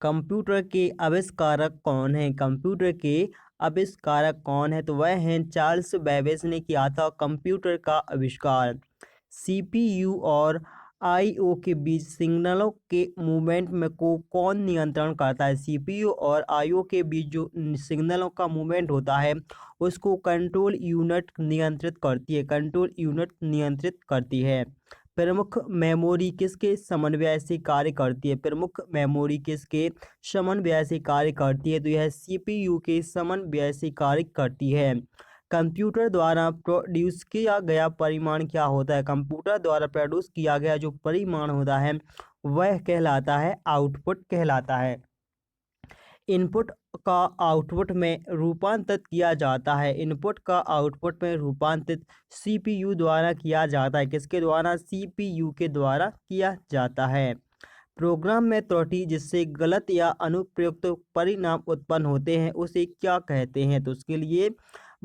Computer के आविष्कारक कौन हैं? कंप्यूटर के आविष्कारक कौन है? तो वह हैं चार्ल्स बेबेज ने किया था कंप्यूटर का आविष्कार। सीपीयू और आईओ के बीच सिग्नलों के मूवमेंट में को कौन नियंत्रण करता है? सीपीयू और आईओ के बीच जो सिग्नलों का मूवमेंट होता है उसको कंट्रोल यूनिट नियंत्रित करती है। कंट्रोल यूनिट नियंत्रित करती है। प्रमुख मेमोरी किसके समन्वय से कार्य करती है? प्रमुख मेमोरी किसके समन्वय से कार्य करती है? तो यह सीपीयू के समन्वय से कार्य करती है। कंप्यूटर द्वारा प्रोड्यूस किया गया परिमाण क्या होता है? कंप्यूटर द्वारा प्रोड्यूस किया गया जो परिमाण होता है वह कहलाता है आउटपुट कहलाता है। इनपुट का आउटपुट में रूपांतरित किया जाता है। इनपुट का आउटपुट में रूपांतरित सीपीयू द्वारा किया जाता है। किसके द्वारा? सीपीयू के द्वारा किया जाता है। प्रोग्राम में त्रुटि जिससे गलत या अनुपयुक्त परिणाम उत्पन्न होते हैं उसे क्या कहते हैं? तो उसके लिए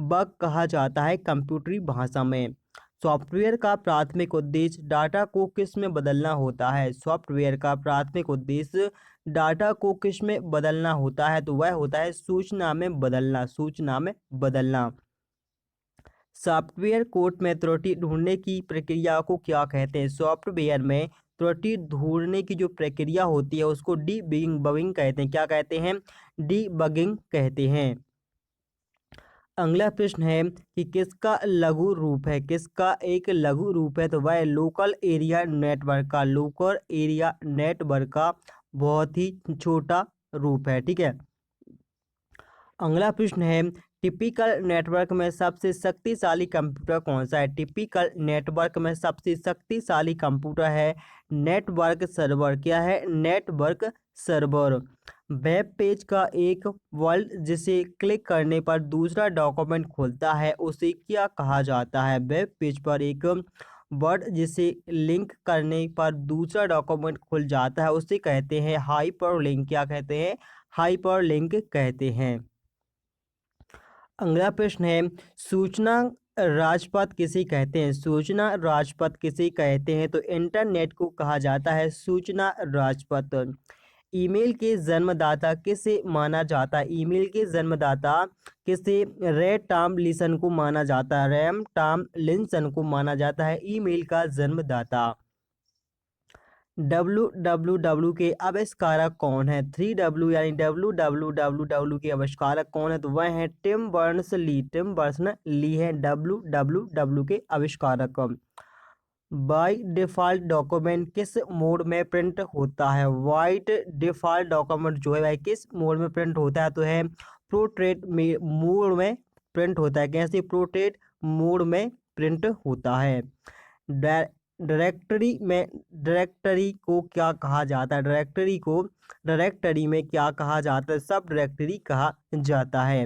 बग कहा जाता है कंप्यूटरी भाषा में। सॉफ्टवेयर का प्राथमिक उद्देश्य डाटा को किस में बदलना होता है? सॉफ्टवेयर का प्राथमिक उद्देश्य डाटा को किस में बदलना होता है? तो वह होता है सूचना में बदलना। सूचना में बदलना। सॉफ्टवेयर कोड में त्रुटि ढूंढने की प्रक्रिया को क्या कहते हैं? सॉफ्टवेयर में त्रुटि ढूंढने की जो प्रक्रिया होती है उसको डीबगिंग कहते हैं। क्या कहते हैं? डीबगिंग कहते हैं। अगला प्रश्न है कि किसका लघु रूप है? किसका एक लघु रूप है? तो वह लोकल एरिया नेटवर्क का। लोकल एरिया नेटवर्क का बहुत ही छोटा रूप है। ठीक है। अगला प्रश्न है टिपिकल नेटवर्क में सबसे शक्तिशाली कंप्यूटर कौन सा है? टिपिकल नेटवर्क में सबसे शक्तिशाली कंप्यूटर है नेटवर्क सर्वर। क्या है? Network server. वेब पेज का एक वर्ड जिसे क्लिक करने पर दूसरा डॉक्यूमेंट खुलता है उसे क्या कहा जाता है? वेब पेज पर एक वर्ड जिसे लिंक करने पर दूसरा डॉक्यूमेंट खुल जाता है उसे कहते हैं हाइपरलिंक। क्या कहते हैं? हाइपरलिंक कहते हैं। अगला प्रश्न है सूचना राजपथ किसे कहते हैं? सूचना राजपथ किसे कहते हैं? तो इंटरनेट को कहा जाता है सूचना राजपथ। ईमेल के जन्मदाता किसे माना जाता है? ईमेल के जन्मदाता किसे? रे टॉमलिंसन को माना जाता है। रैम टॉमलिंसन को माना जाता है ईमेल का जन्मदाता। www के आविष्कारक कौन है? 3W यानी www के आविष्कारक कौन है? तो वह है Tim Berners Lee. Tim Berners Lee है www के आविष्कारक। बाय डिफ़ॉल्ट डॉक्यूमेंट किस मोड में प्रिंट होता है? वाइट डिफ़ॉल्ट डॉक्यूमेंट जो है वह किस मोड में प्रिंट होता है? तो है पोर्ट्रेट मोड में प्रिंट होता है। कैसे? पोर्ट्रेट मोड में प्रिंट होता है। डायरेक्टरी को क्या कहा जाता है? डायरेक्टरी में क्या कहा जाता है? सब डायरेक्टरी कहा जाता है।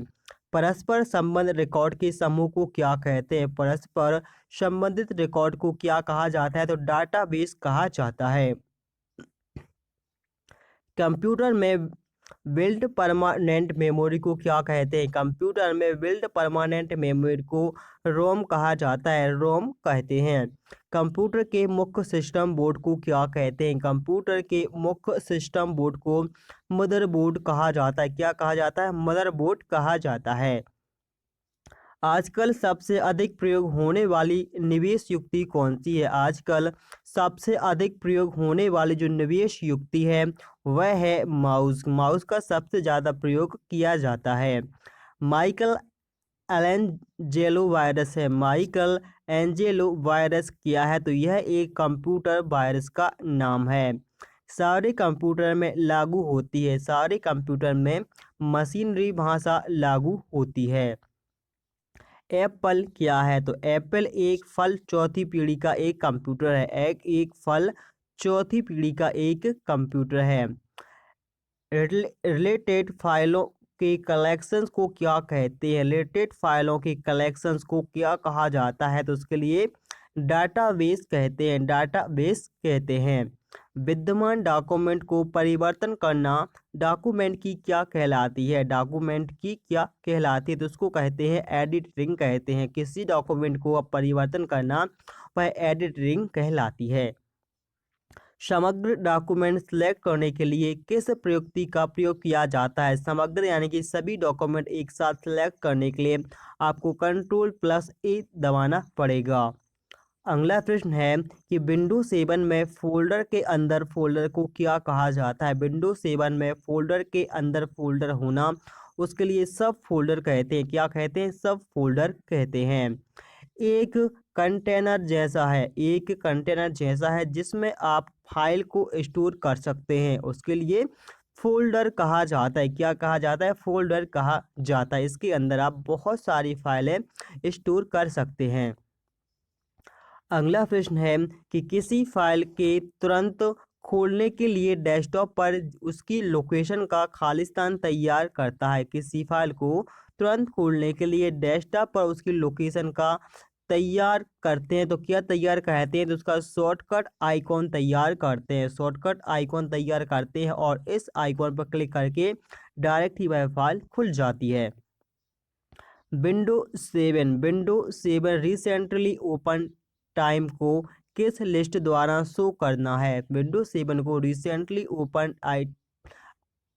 परस्पर संबंध रिकॉर्ड के समूह को क्या कहते हैं? परस्पर संबंधित रिकॉर्ड को क्या कहा जाता है? तो डाटाबेस कहा जाता है। कंप्यूटर में बिल्ड परमानेंट मेमोरी को क्या कहते हैं? कंप्यूटर में बिल्ड परमानेंट मेमोरी को रोम कहा जाता है। रोम कहते हैं। कंप्यूटर के मुख्य सिस्टम बोर्ड को क्या कहते हैं? कंप्यूटर के मुख्य सिस्टम बोर्ड को मदरबोर्ड कहा जाता है। क्या कहा जाता है? मदरबोर्ड कहा जाता है। आजकल सबसे अधिक प्रयोग होने वाली निवेश युक्ति कौन सी है? आजकल सबसे अधिक प्रयोग होने वाली जो निवेश युक्ति है वह है माउस। माउस का सबसे ज़्यादा प्रयोग किया जाता है। माइकल एंजेलो वायरस है। माइकल एंजेलो वायरस क्या है? तो यह एक कंप्यूटर वायरस का नाम है। सारे कंप्यूटर में लागू होती है। सारे कंप्यूटर में मशीनरी भाषा लागू होती है। एप्पल क्या है? तो एप्पल एक फल चौथी पीढ़ी का एक कंप्यूटर है। एक फल चौथी पीढ़ी का एक कंप्यूटर है। रिलेटेड फाइलों के कलेक्शंस को क्या कहते हैं? रिलेटेड फाइलों के कलेक्शंस को क्या कहा जाता है? तो उसके लिए डाटाबेस कहते हैं। डाटाबेस कहते हैं। विद्यमान डॉक्यूमेंट को परिवर्तन करना डॉक्यूमेंट की क्या कहलाती है? डॉक्यूमेंट की क्या कहलाती है? तो उसको कहते हैं एडिटिंग कहते हैं। किसी डॉक्यूमेंट को अब परिवर्तन करना वह एडिटिंग कहलाती है। समग्र डॉक्यूमेंट सेलेक्ट करने के लिए किस प्रयुक्ति का प्रयोग किया जाता है? समग्र यानी कि सभी डॉक्यूमेंट एक साथ सेलेक्ट करने के लिए आपको Ctrl+A दबाना पड़ेगा। अगला प्रश्न है कि विंडो 7 में फोल्डर के अंदर फोल्डर को क्या कहा जाता है? विंडो 7 में फोल्डर के अंदर फोल्डर होना, उसके लिए सब फोल्डर कहते हैं। क्या कहते हैं? सब फोल्डर कहते हैं। एक एक कंटेनर जैसा है जिसमें आप फाइल को स्टोर कर सकते हैं, उसके लिए फोल्डर कहा जाता है। क्या कहा जाता है? फोल्डर कहा जाता है। इसके अंदर आप बहुत सारी फाइलें स्टोर कर सकते हैं। अगला प्रश्न है कि किसी फाइल के तुरंत खोलने के लिए डेस्कटॉप पर उसकी लोकेशन का खालिस्तान तैयार करता है। किसी फाइल को तुरंत खोलने के लिए डेस्कटॉप पर उसकी लोकेशन का तैयार करते हैं तो क्या तैयार कहते हैं? तो उसका शॉर्टकट आइकॉन तैयार करते हैं। शॉर्टकट आइकॉन तैयार करते हैं और इस आइकॉन पर क्लिक करके डायरेक्ट ही वह फाइल खुल जाती है। विंडो 7 रिसेंटली ओपन टाइम को किस लिस्ट द्वारा शो करना है? विंडो 7 को रिसेंटली ओपन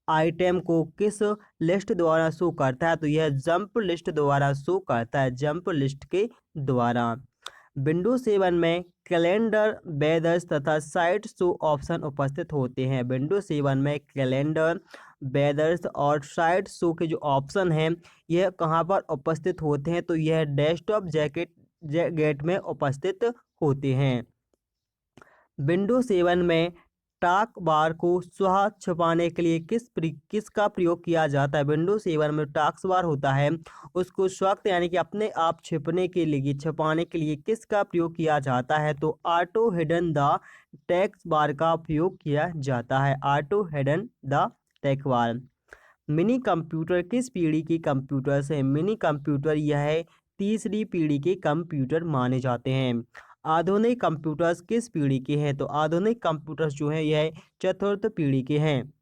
आइटम को किस लिस्ट द्वारा शो करता है? तो यह जंप लिस्ट द्वारा शो करता है, जंप लिस्ट के द्वारा। विंडो 7 में कैलेंडर, वेदर्स तथा साइट शो ऑप्शन उपस्थित होते हैं। विंडो 7 में कैलेंडर, वेदर्स और साइट शो के जो ऑप्शन हैं यह कहाँ पर उपस्थित होते हैं? तो यह डेस्कटॉप गेट में उपस्थित होते हैं। विंडो 7 में टास्क बार को स्वतः छुपाने के लिए किसका प्रयोग किया जाता है? विंडो 7 में टास्क बार होता है, उसको स्वतः यानी कि अपने आप छुपाने के लिए किसका प्रयोग किया जाता है? तो ऑटो हिडन द टेक्स्ट बार का प्रयोग किया जाता है। Auto hidden the text bar. Mini computer किस पीढ़ी की कंप्यूटर है? मिनी कंप्यूटर यह तीसरी पीढ़ी के कंप्यूटर माने जाते हैं। आधुनिक कंप्यूटर्स किस पीढ़ी के हैं? तो आधुनिक कंप्यूटर्स जो हैं यह चतुर्थ पीढ़ी के हैं।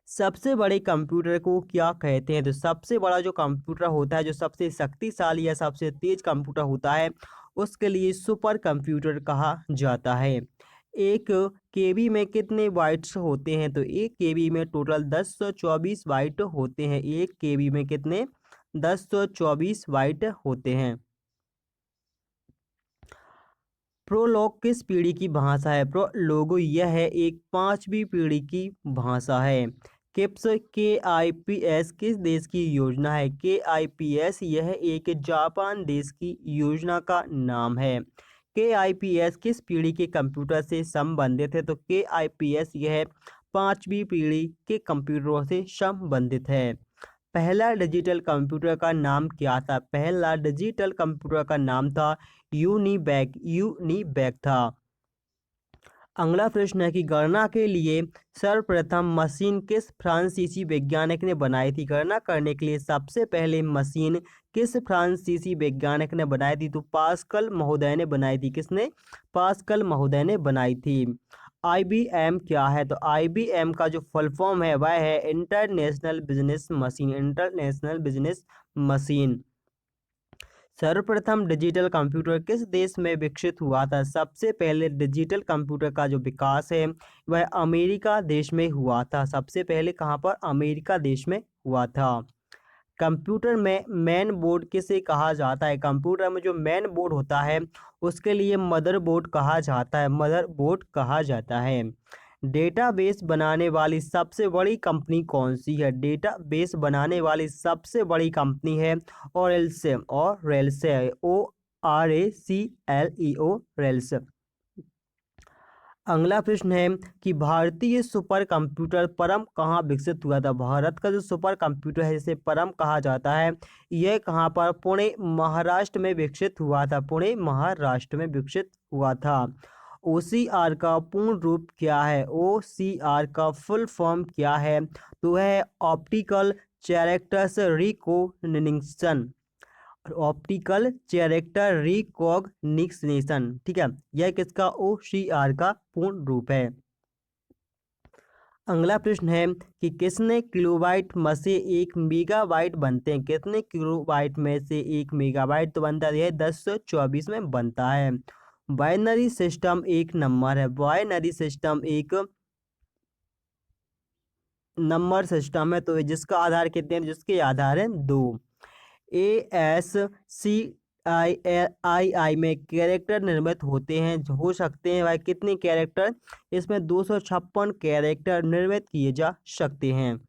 सबसे बड़े कंप्यूटर को क्या कहते हैं? तो सबसे बड़ा जो कंप्यूटर होता है, जो सबसे शक्तिशाली या सबसे तेज कंप्यूटर होता है, उसके लिए सुपर कंप्यूटर कहा जाता है। एक केबी में कितने बाइट्स होते हैं? तो एक केबी में टोटल 1024 बाइट होते हैं। एक केबी में कितने? 1024 बाइट होते हैं। प्रोलॉग किस पीढ़ी की भाषा है? प्रोलोगो यह है एक 5वीं पीढ़ी की भाषा है। KIPS किस देश की योजना है? KIPS यह एक जापान देश की योजना का नाम है। KIPS किस पीढ़ी के कंप्यूटर से संबंधित है? तो KIPS यह 5वीं पीढ़ी के कंप्यूटरों से संबंधित है। पहला डिजिटल कंप्यूटर का नाम क्या था? पहला डिजिटल कंप्यूटर का नाम था यूनिबैक था। अगला प्रश्न है कि गणना के लिए सर्वप्रथम मशीन किस फ्रांसीसी वैज्ञानिक ने बनाई थी? गणना करने के लिए सबसे पहले मशीन किस फ्रांसीसी वैज्ञानिक ने बनाई थी? तो पास्कल महोदय ने बनाई थी। किसने? पास्कल महोदय ने बनाई थी। IBM क्या है? तो IBM का जो फुल फॉर्म है वह है international business machine. International business machine. सर्वप्रथम डिजिटल कंप्यूटर किस देश में विकसित हुआ था? सबसे पहले डिजिटल कंप्यूटर का जो विकास है वह अमेरिका देश में हुआ था। सबसे पहले कहाँ पर? अमेरिका देश में हुआ था। कंप्यूटर में मेन बोर्ड किसे कहा जाता है? कंप्यूटर में जो मेन बोर्ड होता है उसके लिए मदरबोर्ड कहा जाता है। मदरबोर्ड कहा जाता है। डेटाबेस बनाने वाली सबसे बड़ी कंपनी कौन सी है? डेटाबेस बनाने वाली सबसे बड़ी कंपनी है ORACLE ORACLE। अगला प्रश्न है कि भारतीय सुपर कंप्यूटर परम कहाँ विकसित हुआ था? भारत का जो सुपर कंप्यूटर है जिसे परम कहा जाता है यह कहाँ पर? पुणे महाराष्ट्र में विकसित हुआ था। पुणे महाराष्ट्र में विकसित हुआ था। OCR का पूर्ण रूप क्या है? OCR का फुल फॉर्म क्या है? तो वह optical characters recognition. Optical character recognition, ठीक है, यह किसका? OCR का पूर्ण रूप है। अगला प्रश्न है कि कितने किलोबाइट में से 1 मेगाबाइट बनते हैं? कितने किलोबाइट में से 1 मेगाबाइट तो बनता है? यह 1024 में बनता है। बाइनरी सिस्टम एक नंबर है, बाइनरी सिस्टम एक नंबर सिस्टम है। तो जिसका आधार कितने हैं, जिसके आधार हैं 2। ASCII में कैरेक्टर निर्मित होते हैं, हो सकते हैं भाई कितने कैरेक्टर, इसमें 256 कैरेक्टर निर्मित किए जा सकते हैं।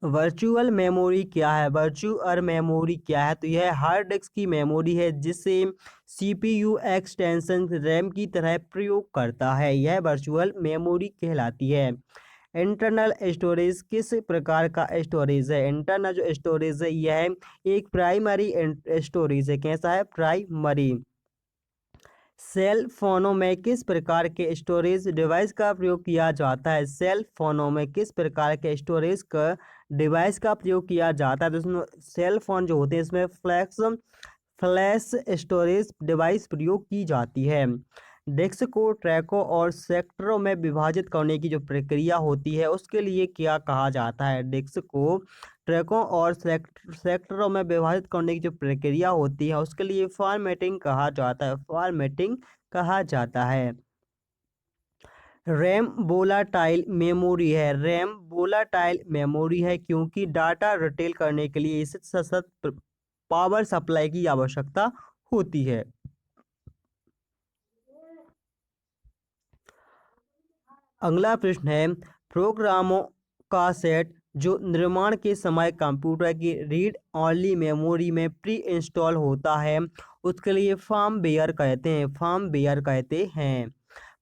वर्चुअल मेमोरी क्या है, वर्चुअल मेमोरी क्या है, तो यह हार्ड डिस्क की मेमोरी है जिसे CPU एक्सटेंशन रैम की तरह प्रयोग करता है, यह वर्चुअल मेमोरी कहलाती है। इंटरनल स्टोरेज किस प्रकार का स्टोरेज है, इंटरनल जो स्टोरेज है यह एक प्राइमरी स्टोरेज है, कैसा है, प्राइमरी। सेल फोनों में किस प्रकार के स्टोरेज डिवाइस का प्रयोग किया जाता है, सेल फोनों में किस प्रकार के स्टोरेज का डिवाइस का प्रयोग किया जाता है, तो इसमें सेल फोन जो होते हैं इसमें फ्लैश स्टोरेज डिवाइस प्रयोग की जाती है। डिस्क को ट्रैकों और सेक्टरों में विभाजित करने की जो प्रक्रिया होती है उसके लिए क्या कहा जाता है, डिस्क को ट्रैकों और सेक्टरों में विभाजित करने की जो प्रक्रिया होती है उसके लिए फॉर्मेटिंग कहा जाता है, फॉर्मेटिंग कहा जाता है। रैम वोलाटाइल मेमोरी है, रैम वोलाटाइल मेमोरी है क्योंकि डाटा रिटेल करने के लिए इसे सतत पावर सप्लाई की आवश्यकता होती है। अगला प्रश्न है, प्रोग्रामों का सेट जो निर्माण के समय कंप्यूटर की रीड ओनली मेमोरी में प्री इंस्टॉल होता है उसके लिए फर्मवेयर कहते हैं, फर्मवेयर कहते हैं।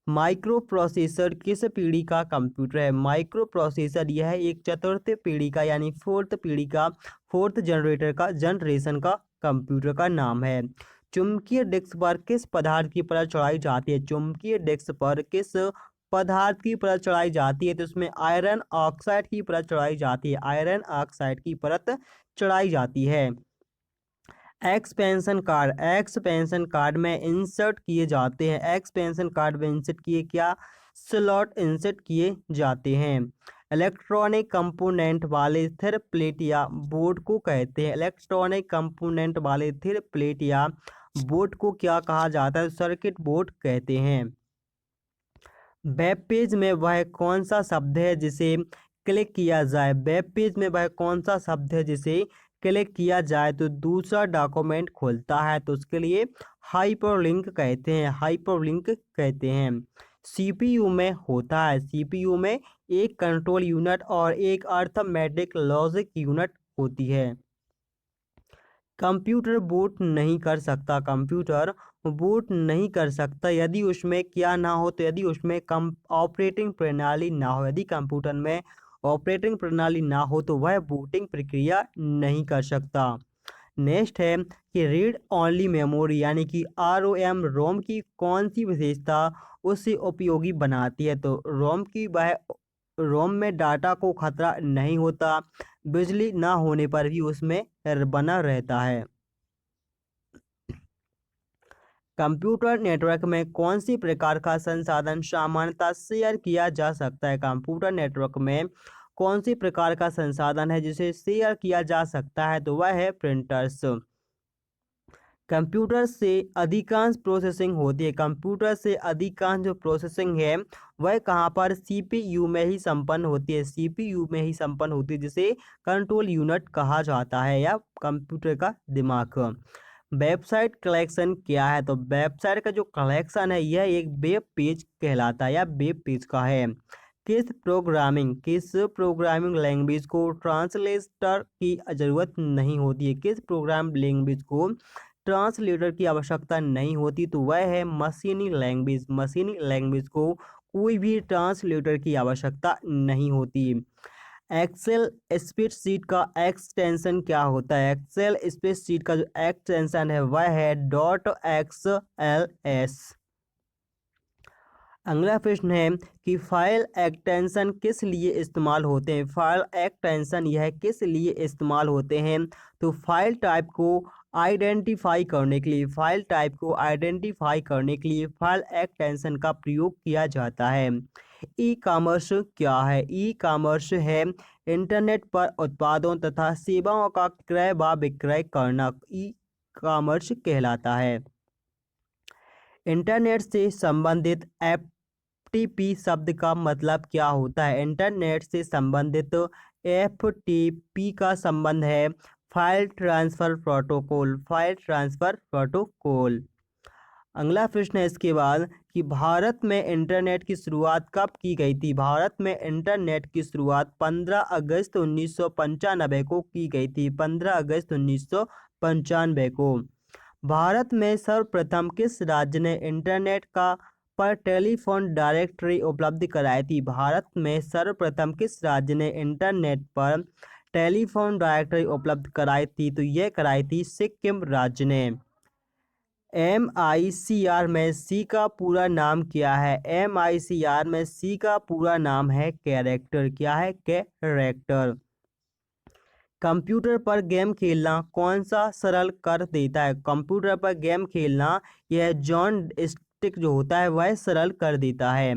माइक्रो प्रोसेसर किस पीढ़ी का कंप्यूटर है, माइक्रो प्रोसेसर यह एक चतुर्थ पीढ़ी का यानी फोर्थ पीढ़ी का, फोर्थ जनरेशन का कंप्यूटर का नाम है। चुंबकीय डिस्क पर किस पदार्थ की परत चढ़ाई जाती है, चुंबकीय डिस्क पर किस पदार्थ की परत चढ़ाई जाती है, तो उसमें आयरन ऑक्साइड की परत चढ़ाई जाती है, आयरन ऑक्साइड की परत चढ़ाई जाती है। एक्सपेंशन कार्ड में इंसर्ट किए जाते हैं, एक्सपेंशन कार्ड में इंसर्ट किए क्या, स्लॉट इंसर्ट किए जाते हैं। इलेक्ट्रॉनिक कंपोनेंट वाले स्थिर प्लेट या बोर्ड को कहते हैं, इलेक्ट्रॉनिक कंपोनेंट वाले स्थिर प्लेट या बोर्ड को क्या कहा जाता है, सर्किट बोर्ड कहते हैं। वेब पेज में वह कौन सा शब्द है जिसे क्लिक किया जाए, वेब पेज में वह कौन सा शब्द है जिसे क्लिक किया जाए तो दूसरा डॉक्यूमेंट खुलता है, तो उसके लिए हाइपरलिंक कहते हैं, हाइपरलिंक कहते हैं। सीपीयू में होता है, सीपीयू में एक कंट्रोल यूनिट और एक अर्थमेटिक लॉजिक यूनिट होती है। कंप्यूटर बूट नहीं कर सकता, कंप्यूटर बूट नहीं कर सकता यदि उसमें क्या ना हो, तो यदि उसमें कम ऑपरेटिंग प्रणाली ना हो, यदि कंप्यूटर में ऑपरेटिंग प्रणाली ना हो तो वह बूटिंग प्रक्रिया नहीं कर सकता। नेक्स्ट है कि रीड ओनली मेमोरी यानी कि ROM रोम की कौन सी विशेषता उसे उपयोगी बनाती है, तो रोम में डाटा को खतरा नहीं होता, बिजली ना होने पर भी उसमें बना रहता है। कंप्यूटर नेटवर्क में कौन सी प्रकार का संसाधन सामान्यतः शेयर किया जा सकता है, कंप्यूटर नेटवर्क में कौन सी प्रकार का संसाधन है जिसे शेयर किया जा सकता है, तो वह है प्रिंटर्स। कंप्यूटर से अधिकांश प्रोसेसिंग होती है, कंप्यूटर से अधिकांश जो प्रोसेसिंग है वह कहाँ पर, CPU में ही संपन्न होती है, CPU में ही संपन्न होती है जिसे कंट्रोल यूनिट कहा जाता है या कंप्यूटर का दिमाग। वेबसाइट कलेक्शन क्या है, तो वेबसाइट का जो कलेक्शन है यह एक वेब पेज कहलाता है या वेब पेज का है। किस प्रोग्रामिंग लैंग्वेज को ट्रांसलेटर की ज़रूरत नहीं होती है, किस प्रोग्राम लैंग्वेज को ट्रांसलेटर की आवश्यकता नहीं होती, तो वह है मशीनी लैंग्वेज, मशीनी लैंग्वेज को कोई भी ट्रांसलेटर की आवश्यकता नहीं होती। एक्सेल स्प्रेडशीट का एक्सटेंशन क्या होता है, एक्सेल स्प्रेडशीट का जो एक्सटेंशन है वह है .xls। अगला प्रश्न है कि फाइल एक्सटेंशन किस लिए इस्तेमाल होते हैं, फाइल एक्सटेंशन यह किस लिए इस्तेमाल होते हैं, तो फाइल टाइप को आइडेंटिफाई करने के लिए, फाइल टाइप को आइडेंटिफाई करने के लिए फाइल एक्सटेंशन का प्रयोग किया जाता है। ई कॉमर्स क्या है, ई कॉमर्स है इंटरनेट पर उत्पादों तथा सेवाओं का क्रय व विक्रय करना, ई कॉमर्स कहलाता है। इंटरनेट से संबंधित एफटीपी शब्द का मतलब क्या होता है? इंटरनेट से संबंधित एफटीपी का संबंध है file transfer protocol, file transfer protocol. अगला प्रश्न है इसके बाद कि भारत में इंटरनेट की शुरुआत कब की गई थी? भारत में इंटरनेट की शुरुआत 15 अगस्त 1995 को की गई थी, 15 अगस्त 1995 को। भारत में सर्वप्रथम किस राज्य ने इंटरनेट का पर टेलीफोन डायरेक्टरी उपलब्ध कराई थी? भारत में सर्वप्रथम किस राज्य ने इंटरनेट पर टेलीफोन डायरेक्टरी उपलब्ध कराई थी? तो यह कराई थी सिक्किम राज्य ने। MICR में सी का पूरा नाम क्या है? MICR में सी का पूरा नाम है कैरेक्टर। क्या है? कैरेक्टर। कंप्यूटर पर गेम खेलना कौन सा सरल कर देता है? कंप्यूटर पर गेम खेलना यह जॉन स्टिक जो होता है वह सरल कर देता है।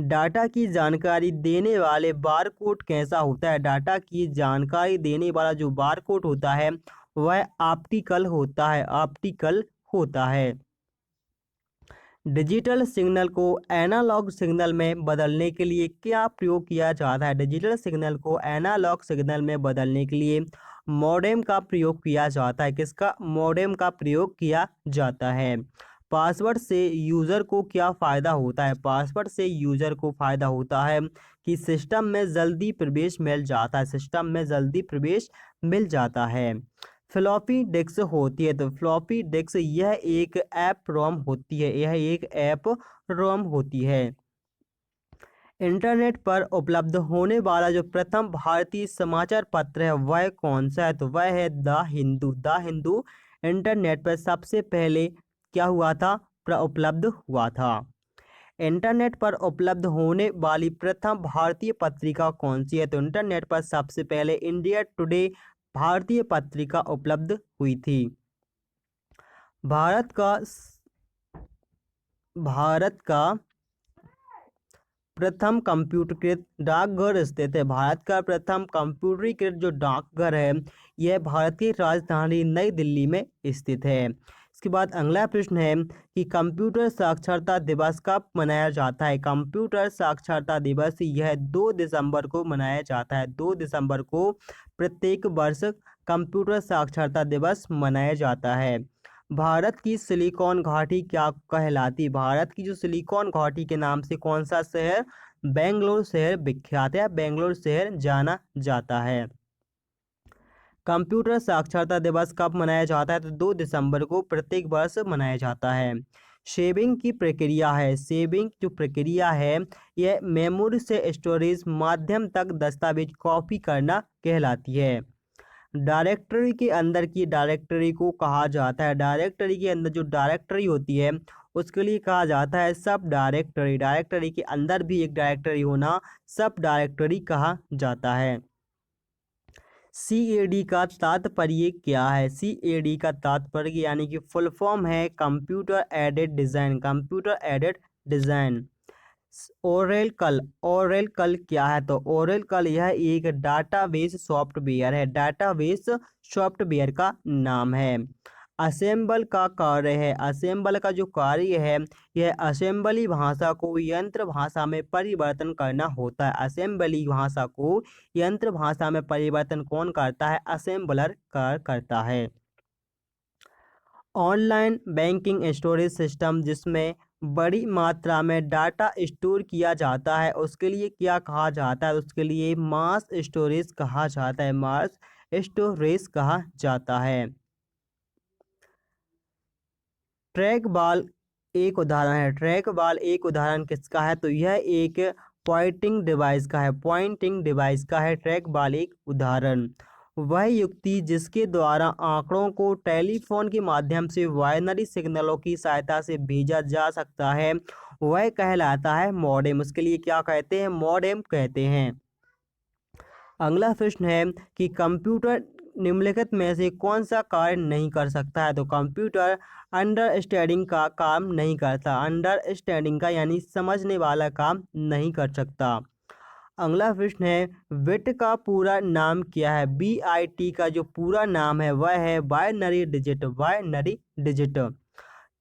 डाटा की जानकारी देने वाले बारकोड कैसा होता है? डाटा की जानकारी देने वाला जो बारकोड होता है वह ऑप्टिकल होता है, ऑप्टिकल होता है। डिजिटल सिग्नल को एनालॉग सिग्नल में बदलने के लिए क्या प्रयोग किया जाता है? डिजिटल सिग्नल को एनालॉग सिग्नल में बदलने के लिए मॉडेम का प्रयोग किया जाता है। किसका? मॉडेम का प्रयोग किया जाता है। पासवर्ड से यूज़र को क्या फ़ायदा होता है? पासवर्ड से यूज़र को फ़ायदा होता है कि सिस्टम में जल्दी प्रवेश मिल जाता है, सिस्टम में जल्दी प्रवेश मिल जाता है। फ्लॉपी डिस्क होती है, तो फ्लॉपी डिस्क यह एक ऐप रोम होती है, यह एक ऐप रोम होती है। इंटरनेट पर उपलब्ध होने वाला जो प्रथम भारतीय समाचार पत्र है वह कौन सा है? तो वह है the Hindu. The Hindu internet पर सबसे पहले क्या हुआ था? उपलब्ध हुआ था। इंटरनेट पर उपलब्ध होने वाली प्रथम भारतीय पत्रिका कौन सी है? तो इंटरनेट पर सबसे पहले इंडिया टुडे भारतीय पत्रिका उपलब्ध हुई थी। भारत का प्रथम कंप्यूटरीकृत डाकघर स्थित है। भारत का प्रथम कंप्यूटरीकृत जो डाकघर है यह भारत की राजधानी नई दिल्ली में स्थित है। इसके बाद अगला प्रश्न है कि कंप्यूटर साक्षरता दिवस कब मनाया जाता है? कंप्यूटर साक्षरता दिवस यह 2 दिसंबर को मनाया जाता है। 2 दिसंबर को प्रत्येक वर्ष कंप्यूटर साक्षरता दिवस मनाया जाता है। भारत की सिलिकॉन घाटी क्या कहलाती? भारत की जो सिलिकॉन घाटी के नाम से कौन सा शहर? बेंगलोर शहर विख्यात है, बेंगलोर शहर जाना जाता है। कंप्यूटर साक्षरता दिवस कब मनाया जाता है? तो 2 दिसंबर को प्रत्येक वर्ष मनाया जाता है। शेविंग की प्रक्रिया है, शेविंग जो प्रक्रिया है यह मेमोरी से स्टोरेज माध्यम तक दस्तावेज कॉपी करना कहलाती है। डायरेक्टरी के अंदर की डायरेक्टरी को कहा जाता है, डायरेक्टरी के अंदर जो डायरेक्टरी होती है उसके लिए कहा जाता है सब डायरेक्टरी। डायरेक्टरी के अंदर भी एक डायरेक्टरी होना सब डायरेक्टरी कहा जाता है। CAD का तात्पर्य क्या है? CAD का तात्पर्य यानी कि फुल फॉर्म है computer aided design, computer aided design. Oracle, Oracle क्या है? तो ओरेकल यह एक डाटाबेस सॉफ्टवेयर है, डाटाबेस सॉफ्टवेयर का नाम है। असेंबल का कार्य है, असेंबल का जो कार्य है यह असेंबली भाषा को यंत्र भाषा में परिवर्तन करना होता है। असेंबली भाषा को यंत्र भाषा में परिवर्तन कौन करता है? असेंबलर करता है। ऑनलाइन बैंकिंग स्टोरेज सिस्टम जिसमें बड़ी मात्रा में डाटा स्टोर किया जाता है उसके लिए क्या कहा जाता है? उसके लिए मास स्टोरेज कहा जाता है, मास स्टोरेज कहा जाता है। ट्रैक बॉल एक उदाहरण है, ट्रैक बॉल एक उदाहरण किसका है? तो यह एक पॉइंटिंग डिवाइस का है, पॉइंटिंग डिवाइस का है ट्रैक बॉल एक उदाहरण। वह युक्ति जिसके द्वारा आंकड़ों को टेलीफोन के माध्यम से बाइनरी सिग्नलों की सहायता से भेजा जा सकता है वह कहलाता है मॉडेम। उसके लिए क्या कहते हैं? मॉडेम कहते हैं। अगला प्रश्न है कि कंप्यूटर निम्नलिखित में से कौन सा कार्य नहीं कर सकता है? तो कंप्यूटर अंडरस्टैंडिंग का काम नहीं करता, अंडरस्टैंडिंग का यानी समझने वाला काम नहीं कर सकता। अगला प्रश्न है बिट का पूरा नाम क्या है? BIT का जो पूरा नाम है वह है binary digit, binary digit.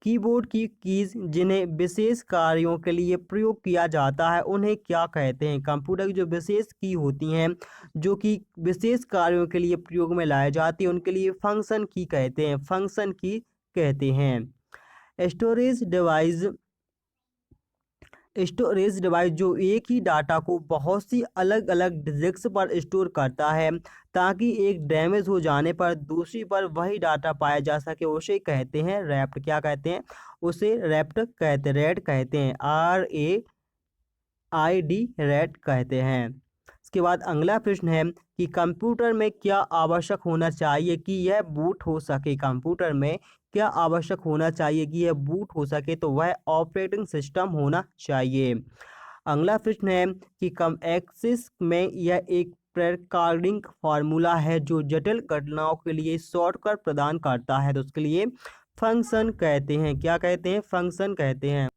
Keyboard की कीज जिन्हें विशेष कार्यों के लिए प्रयोग किया जाता है उन्हें क्या कहते हैं? कंप्यूटर की जो विशेष की होती हैं जो कि विशेष कार्यों के लिए प्रयोग में लाई जाती है उनके लिए फंक्शन की कहते हैं, फंक्शन की कहते हैं। स्टोरेज डिवाइस जो एक ही डाटा को बहुत सी अलग अलग डिस्क पर स्टोर करता है ताकि एक डैमेज हो जाने पर दूसरी पर वही डाटा पाया जा सके, उसे कहते हैं रैप्ट। क्या कहते हैं? उसे रैप्ट कहते हैं, रैड कहते हैं, RAID, रैड कहते हैं। इसके बाद अगला प्रश्न है कि कंप्यूटर में क्या आवश्यक होना चाहिए कि यह बूट हो सके? कंप्यूटर में क्या आवश्यक होना चाहिए कि यह बूट हो सके? तो वह ऑपरेटिंग सिस्टम होना चाहिए। अगला प्रश्न है कि कम एक्सिस में यह एक प्रेकार्डिंग फार्मूला है जो जटिल घटनाओं के लिए शॉर्टकट प्रदान करता है, तो उसके लिए फंक्शन कहते हैं। क्या कहते हैं? फंक्शन कहते हैं।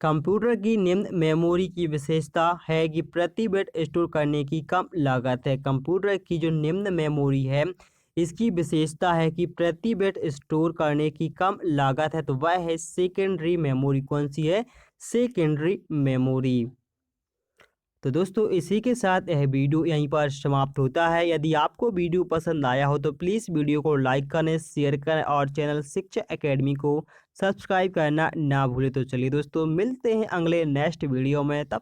कंप्यूटर की निम्न मेमोरी की विशेषता है कि प्रति बिट स्टोर करने की कम लागत है। कंप्यूटर की जो निम्न मेमोरी है इसकी विशेषता है कि प्रति बिट स्टोर करने की कम लागत है, तो वह है सेकेंडरी मेमोरी। कौन सी है? Secondary memory. तो दोस्तों इसी के साथ यह वीडियो यहीं पर समाप्त होता है। यदि आपको वीडियो पसंद आया हो तो प्लीज़ वीडियो को लाइक करें, शेयर करें और चैनल शिक्षा एकेडमी को सब्सक्राइब करना ना भूलें। तो चलिए दोस्तों मिलते हैं अगले नेक्स्ट वीडियो में, तब